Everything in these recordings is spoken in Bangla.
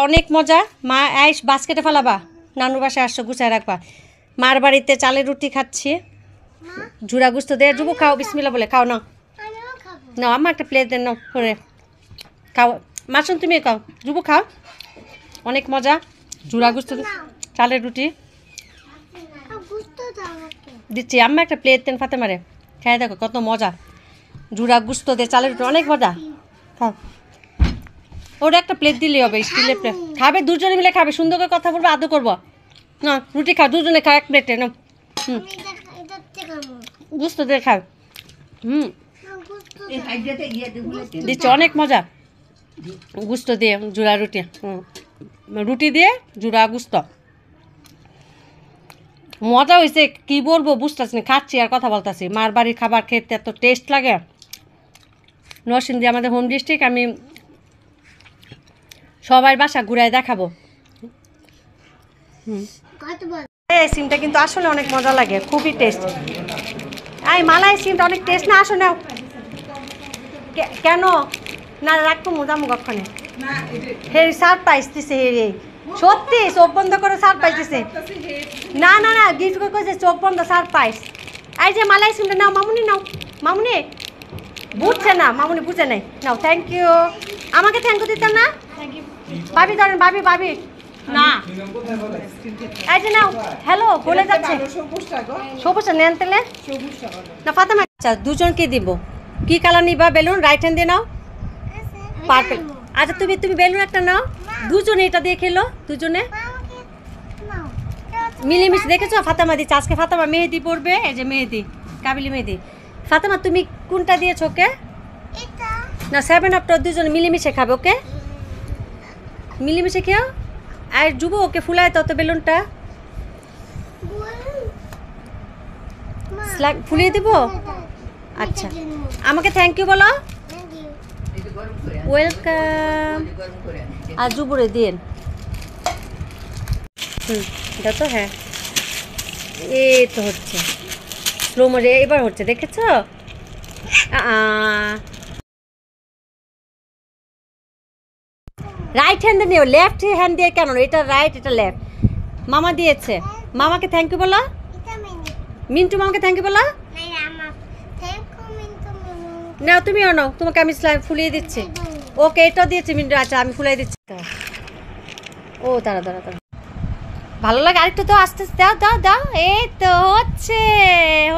অনেক মজা। মা আইস বাস্কেটে ফেলাবা, নানুর বাসায় আসছো গুছায় রাখবা। মার বাড়িতে চালের রুটি খাচ্ছি, ঝুরা গুস্ত দিয়ে। যুবু খাও, বিসমিল্লাহ বলে খাও। না না আমার একটা প্লেট দেন, নাও করে খাও। মাসুম তুমি খাও, যুবু খাও। অনেক মজা, ঝুরা গুস্ত চালের রুটি দিচ্ছি। আম্মা একটা প্লেট দেন ফাতেমারে, খেয়ে দেখো কত মজা। ঝুরা গুস্ত দিয়ে চালের রুটি অনেক মজা। খাও, ওটা একটা প্লেট দিলেই হবে, স্টিলের প্লেট। খাবে দুজনে মিলে খাবে, সুন্দর করে কথা বলবো, আদর করবো। না রুটি খাও, দুজনে খাও এক প্লেটে। না গুস্ত দিয়ে খাও। দিচ্ছে অনেক মজা, গুস্ত দিয়ে জুড়া রুটি। রুটি দিয়ে জুড়া গুস্ত মজা হয়েছে, কি বলবো বুঝতেছি না। খাচ্ছি আর কথা বলতেছি। মার বাড়ির খাবার খেতে এত টেস্ট লাগে। নরসিংদী আমাদের হোম ডিস্ট্রিক্ট। আমি সবাই বাসা ঘুরায় দেখাবো। এই সিমটা কিন্তু আসলে অনেক মজা লাগে, খুবই টেস্ট। এই মালাই সিমটা অনেক টেস্ট না? আসো নাও। কেন না রাখবো মোজামুখ ওখানে। হেরি সারপ্রাইজ দিছে, হেরি সত্যি চোখ বন্ধ করে সারপ্রাইজ দিছে। না না না গিফট করে কইছে চোখ বন্ধ সারপ্রাইজ। এই যে মালাই সিমটা নাও মামুনি, নাও মামুনি। বুঝছে না মামুনি, বুঝে নাই। নাও থ্যাংক ইউ। আমাকে থ্যাংক ইউ দিতেন না? ভাবি ধরেন, ভাবি ভাবি না। এই যে নাও। হ্যালো বলে যাচ্ছে সবুজটা নেন তেলে না ফাতেমা। আচ্ছা দুজনকে দিব। কি কালার নিবা? বেলুন রাইট হ্যান্ড দিয়ে নাও। পার্পল। আচ্ছা তুমি তুমি বেলুন একটা নাও, দুজনে এটা দিয়ে খেলো দুজনে মিলেমিশে। দেখেছো ফাতেমা দিচ্ছে আজকে। ফাতেমা মেহেদি পড়বে, এই যে মেহেদি, কাবিলি মেহেদি। ফাতেমা তুমি কোনটা দিয়েছো ওকে? না 7 আপটা দুজনে মিলেমিশে খাবে। ওকে মিলেমিশে খেও। আর যুব ওকে ফুলায় তত বেলুনটা ফুলিয়ে দিব। আচ্ছা আমাকে থ্যাংক ইউ বলো। ওয়েলকাম। আর যুবরে দিন। এটা তো হ্যাঁ এই তো হচ্ছে স্লো মোজে এবার হচ্ছে, দেখেছ? রাইট হ্যান্ডে নিও, লেফট হ্যান্ড দিয়ে কেন? এটা রাইট এটা লেফট। মামা দিয়েছে, মামাকে থ্যাংক ইউ বলো। মিন্টু মামাকে থ্যাংক ইউ বলো। নাও তুমিও নাও, তোমাকে আমি ফুলিয়ে দিচ্ছি। ওকে এটাও দিয়েছি মিন্টু। আচ্ছা আমি ফুলিয়ে দিচ্ছি। ও দাঁড়া দাঁড়া দাঁড়া, ভালো লাগে আরেকটু তো আস্তে আস্তে। দাও দাও দাও, এই তো হচ্ছে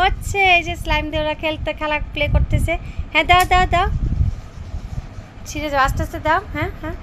হচ্ছে। এই যে স্লাইম দিয়ে ওরা খেলা প্লে করতেছে। হ্যাঁ দাও দাও দাও, ছিঁড়ে যাও, আস্তে আস্তে দাও। হ্যাঁ হ্যাঁ